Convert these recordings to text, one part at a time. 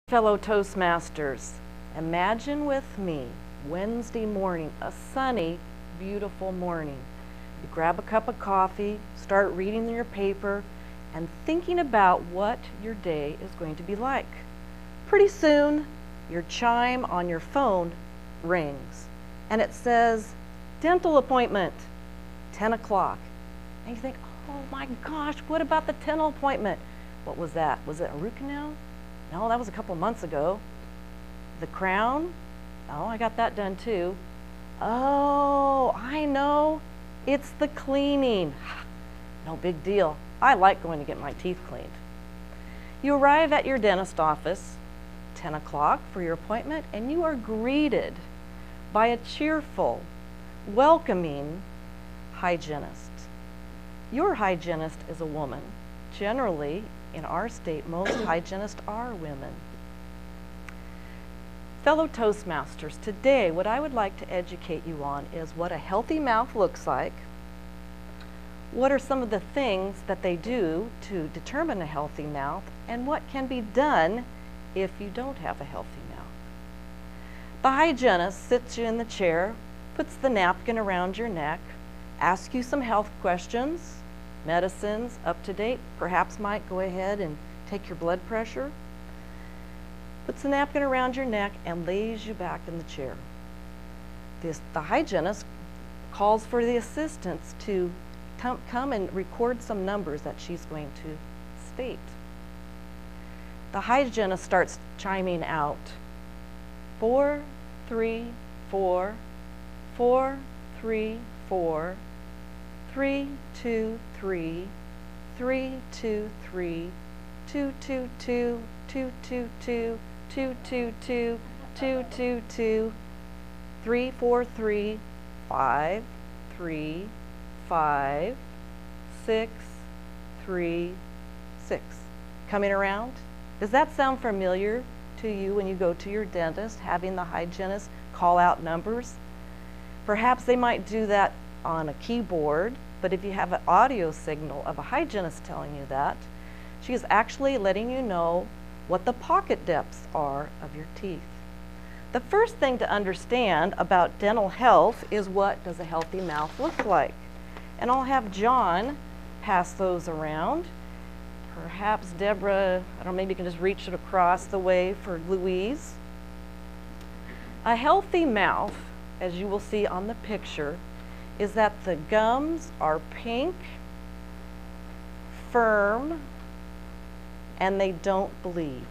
Fellow Toastmasters, imagine with me Wednesday morning, a sunny, beautiful morning. You grab a cup of coffee, start reading your paper, and thinking about what your day is going to be like. Pretty soon, your chime on your phone rings, and it says, dental appointment, 10 o'clock. And you think, oh my gosh, what about the dental appointment? What was that? Was it a root canal? No, that was a couple months ago. The crown? Oh, I got that done too. Oh, I know. It's the cleaning. No big deal. I like going to get my teeth cleaned. You arrive at your dentist office, 10 o'clock for your appointment, and you are greeted by a cheerful, welcoming hygienist. Your hygienist is a woman. Generally, in our state, most hygienists are women. Fellow Toastmasters, today what I would like to educate you on is what a healthy mouth looks like, what are some of the things that they do to determine a healthy mouth, and what can be done if you don't have a healthy mouth. The hygienist sits you in the chair, puts the napkin around your neck, asks you some health questions, medicines, up to date, perhaps might go ahead and take your blood pressure, puts the napkin around your neck and lays you back in the chair. The hygienist calls for the assistants to come and record some numbers that she's going to state. The hygienist starts chiming out 4, 3, 4, 4, 3, 4, 3, 2, 3, 3, 2, 3, 2, 2, 2, 2, 2, 2, 2, 2, 2, 2, 2, 2, 3, 4, 3, 5, 3, 5, 6, 3, 6. Coming around? Does that sound familiar to you when you go to your dentist, having the hygienist call out numbers? Perhaps they might do that on a keyboard, but if you have an audio signal of a hygienist telling you that, she is actually letting you know what the pocket depths are of your teeth. The first thing to understand about dental health is, what does a healthy mouth look like? And I'll have John pass those around. Perhaps Deborah, I don't know, maybe you can just reach it across the way for Louise. A healthy mouth, as you will see on the picture, is that the gums are pink, firm, and they don't bleed.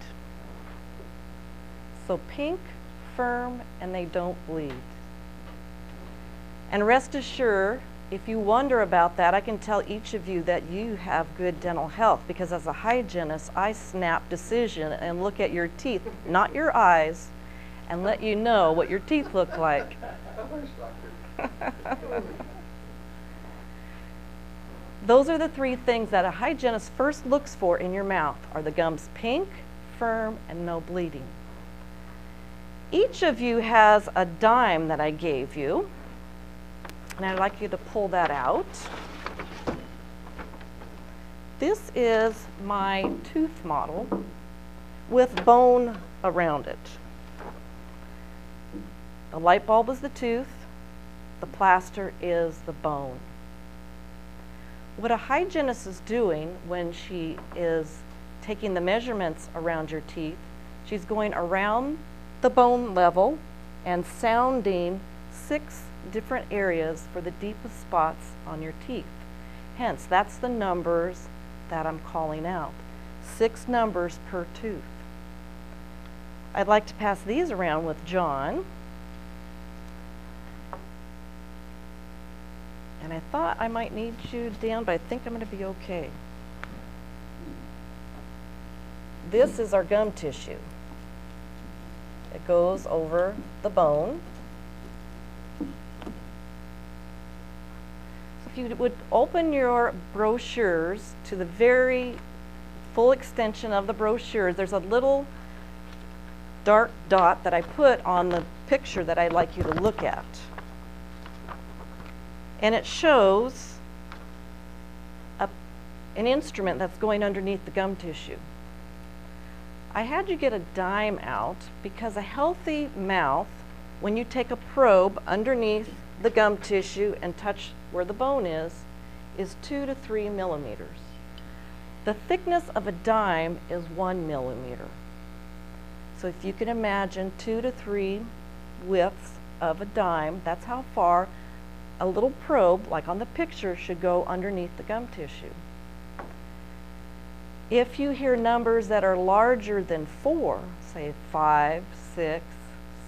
So pink, firm, and they don't bleed. And rest assured, if you wonder about that, I can tell each of you that you have good dental health, because as a hygienist, I snap decision and look at your teeth, not your eyes, and let you know what your teeth look like. Those are the three things that a hygienist first looks for in your mouth. Are the gums pink, firm, and no bleeding? Each of you has a dime that I gave you, and I'd like you to pull that out. This is my tooth model with bone around it. The light bulb is the tooth, the plaster is the bone. What a hygienist is doing when she is taking the measurements around your teeth, she's going around the bone level and sounding 6 different areas for the deepest spots on your teeth. Hence, that's the numbers that I'm calling out. 6 numbers per tooth. I'd like to pass these around with John. And I thought I might need you, Dan, but I think I'm going to be okay. This is our gum tissue. It goes over the bone. So if you would open your brochures to the very full extension of the brochures, there's a little dark dot that I put on the picture that I'd like you to look at. And it shows an instrument that's going underneath the gum tissue. I had you get a dime out because a healthy mouth, when you take a probe underneath the gum tissue and touch where the bone is 2 to 3 millimeters. The thickness of a dime is 1 millimeter. So if you can imagine 2 to 3 widths of a dime, that's how far a little probe, like on the picture, should go underneath the gum tissue. If you hear numbers that are larger than 4, say 5, 6,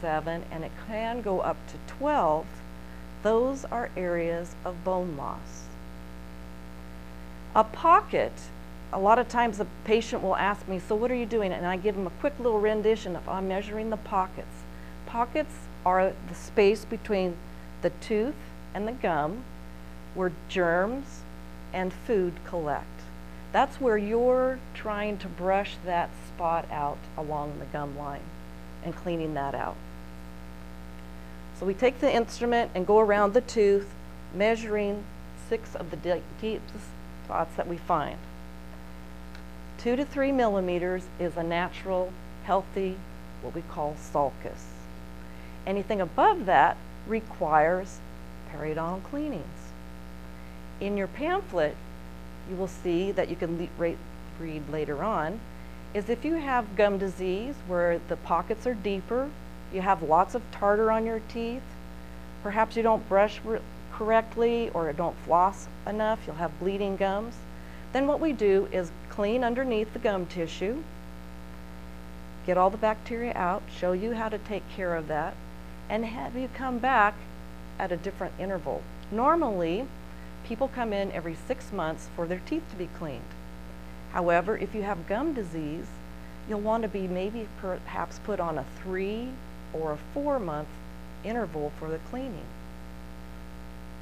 7, and it can go up to 12, those are areas of bone loss. A pocket, a lot of times the patient will ask me, so what are you doing? And I give them a quick little rendition of I'm measuring the pockets. Pockets are the space between the tooth and the gum where germs and food collect. That's where you're trying to brush that spot out along the gum line and cleaning that out. So we take the instrument and go around the tooth, measuring 6 of the deepest spots that we find. 2 to 3 millimeters is a natural, healthy, what we call sulcus. Anything above that requires periodontal cleanings. In your pamphlet, you will see that you can read later on, is if you have gum disease where the pockets are deeper, you have lots of tartar on your teeth, perhaps you don't brush correctly or don't floss enough, you'll have bleeding gums, then what we do is clean underneath the gum tissue, get all the bacteria out, show you how to take care of that, and have you come back at a different interval. Normally, people come in every 6 months for their teeth to be cleaned. However, if you have gum disease, you'll want to be maybe perhaps put on a 3 or a 4-month interval for the cleaning.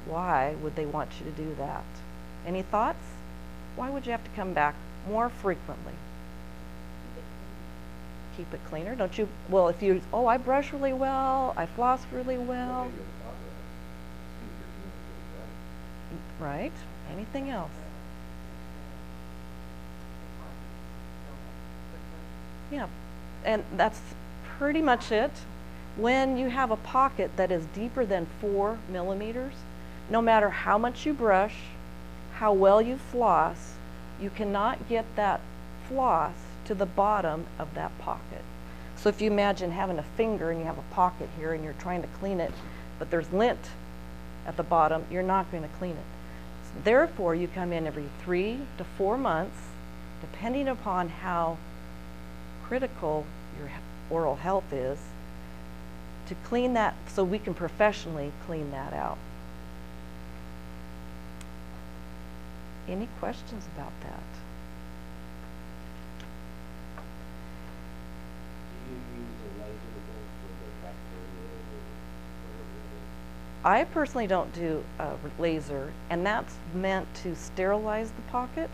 Why would they want you to do that? Any thoughts? Why would you have to come back more frequently? Keep it cleaner, don't you? Well, if you, oh, I brush really well, I floss really well. Right? Anything else? Yeah, and that's pretty much it. When you have a pocket that is deeper than 4 millimeters, no matter how much you brush, how well you floss, you cannot get that floss to the bottom of that pocket. So if you imagine having a finger and you have a pocket here and you're trying to clean it, but there's lint at the bottom, you're not going to clean it. So therefore, you come in every 3 to 4 months, depending upon how critical your oral health is, to clean that so we can professionally clean that out. Any questions about that? Do you use a laser for the bacteria or whatever it is? I personally don't do a laser, and that's meant to sterilize the pocket,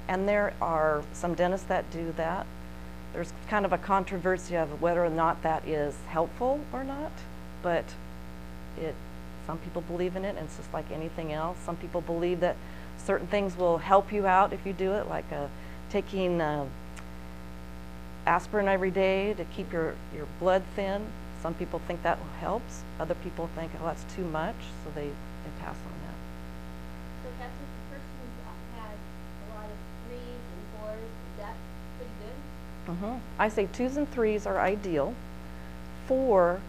and there are some dentists that do that. There's kind of a controversy of whether or not that is helpful or not, but some people believe in it, and it's just like anything else. Some people believe that certain things will help you out if you do it, like taking aspirin every day to keep your blood thin. Some people think that helps. Other people think, oh, that's too much, so they pass on that. So if that's if the person's had a lot of 3s and 4s, is that pretty good? I say 2s and 3s are ideal. 4,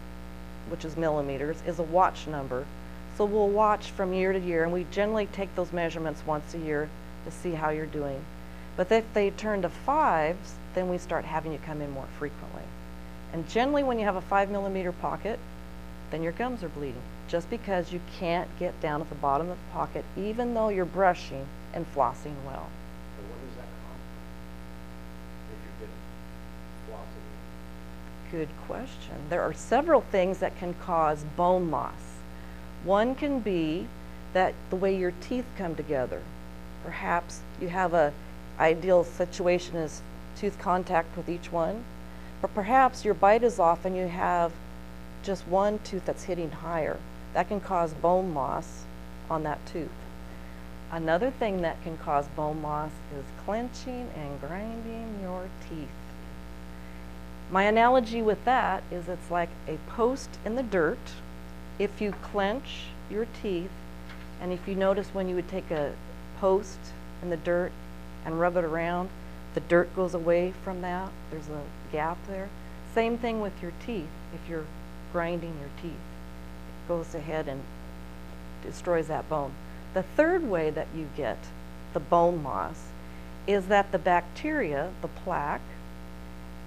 which is millimeters, is a watch number. So we'll watch from year to year, and we generally take those measurements once a year to see how you're doing. But if they turn to 5s, then we start having you come in more frequently. And generally when you have a 5 millimeter pocket, then your gums are bleeding, just because you can't get down at the bottom of the pocket, even though you're brushing and flossing well. So what does that come from if you've been flossing? Good question. There are several things that can cause bone loss. One can be that the way your teeth come together. Perhaps you have a ideal situation is tooth contact with each one, but perhaps your bite is off and you have just one tooth that's hitting higher. That can cause bone loss on that tooth. Another thing that can cause bone loss is clenching and grinding your teeth. My analogy with that is it's like a post in the dirt. If you clench your teeth, and if you notice when you would take a post in the dirt and rub it around, the dirt goes away from that. There's a gap there. Same thing with your teeth. If you're grinding your teeth, it goes ahead and destroys that bone. The third way that you get the bone loss is that the bacteria, the plaque,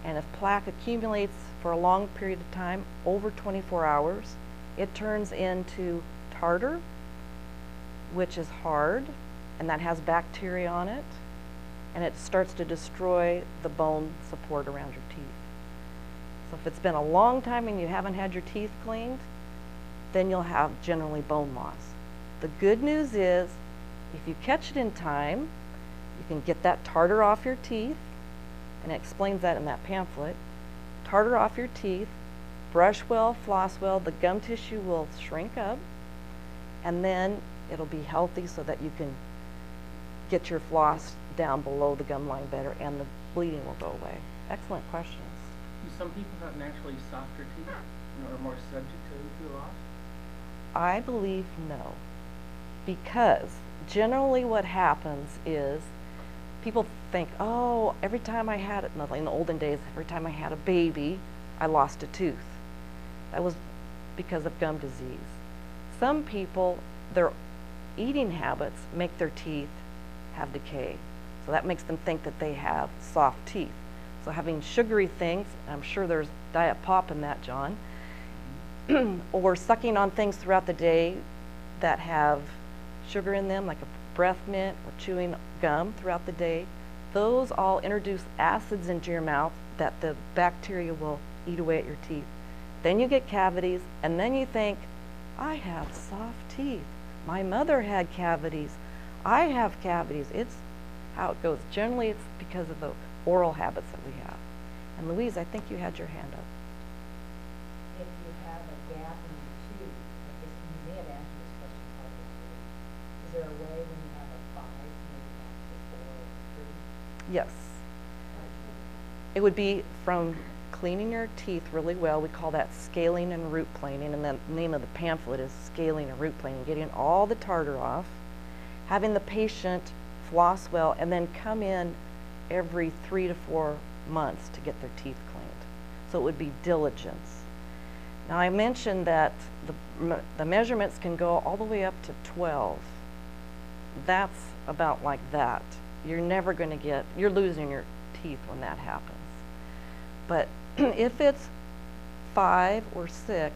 and if plaque accumulates for a long period of time, over 24 hours, it turns into tartar, which is hard, and that has bacteria on it, and it starts to destroy the bone support around your teeth. So if it's been a long time and you haven't had your teeth cleaned, then you'll have generally bone loss. The good news is, if you catch it in time, you can get that tartar off your teeth, and it explains that in that pamphlet. Tartar off your teeth, brush well, floss well, the gum tissue will shrink up, and then it'll be healthy so that you can get your floss down below the gum line better, and the bleeding will go away. Excellent questions. Do some people have naturally softer teeth and are more subject to loss? I believe no, because generally what happens is people think, oh, every time I had it, in the olden days, every time I had a baby, I lost a tooth. That was because of gum disease. Some people, their eating habits make their teeth have decay. So that makes them think that they have soft teeth. So having sugary things, I'm sure there's diet pop in that, John, or sucking on things throughout the day that have sugar in them, like a breath mint or chewing gum throughout the day, those all introduce acids into your mouth that the bacteria will eat away at your teeth. Then you get cavities, and then you think, I have soft teeth. My mother had cavities. I have cavities. It's how it goes. Generally, it's because of the oral habits that we have. And Louise, I think you had your hand up. If you have a gap in your tooth, I guess you may have answered this question probably already. Is there a way when you have a 5 to make it back to 4 or 3? Yes. It would be from cleaning your teeth really well. We call that scaling and root planing, and the name of the pamphlet is Scaling and Root Planing, getting all the tartar off, having the patient floss well, and then come in every 3 to 4 months to get their teeth cleaned. So it would be diligence. Now I mentioned that the measurements can go all the way up to 12. That's about like that. You're never going to get, you're losing your teeth when that happens. But if it's 5 or 6,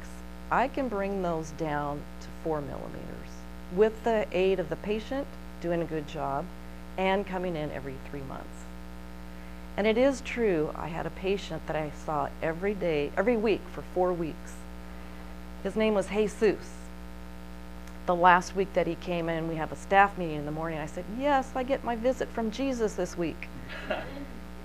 I can bring those down to 4 millimeters with the aid of the patient doing a good job and coming in every 3 months. And it is true, I had a patient that I saw every week for 4 weeks. His name was Jesus. The last week that he came in, we have a staff meeting in the morning. I said, yes, I get my visit from Jesus this week.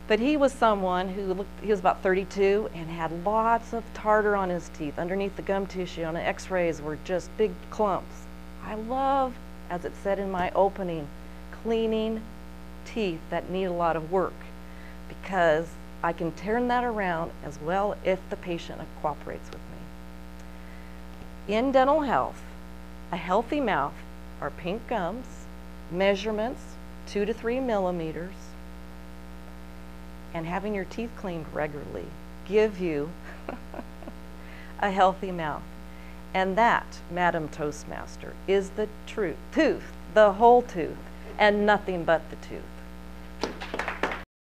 But he was someone who he was about 32 and had lots of tartar on his teeth. Underneath the gum tissue on the x-rays were just big clumps. I love, as it said in my opening, cleaning teeth that need a lot of work, because I can turn that around as well if the patient cooperates with me. In dental health, a healthy mouth are pink gums, measurements 2 to 3 millimeters, and having your teeth cleaned regularly give you a healthy mouth. And that, Madam Toastmaster, is the tooth, the whole tooth, and nothing but the tooth.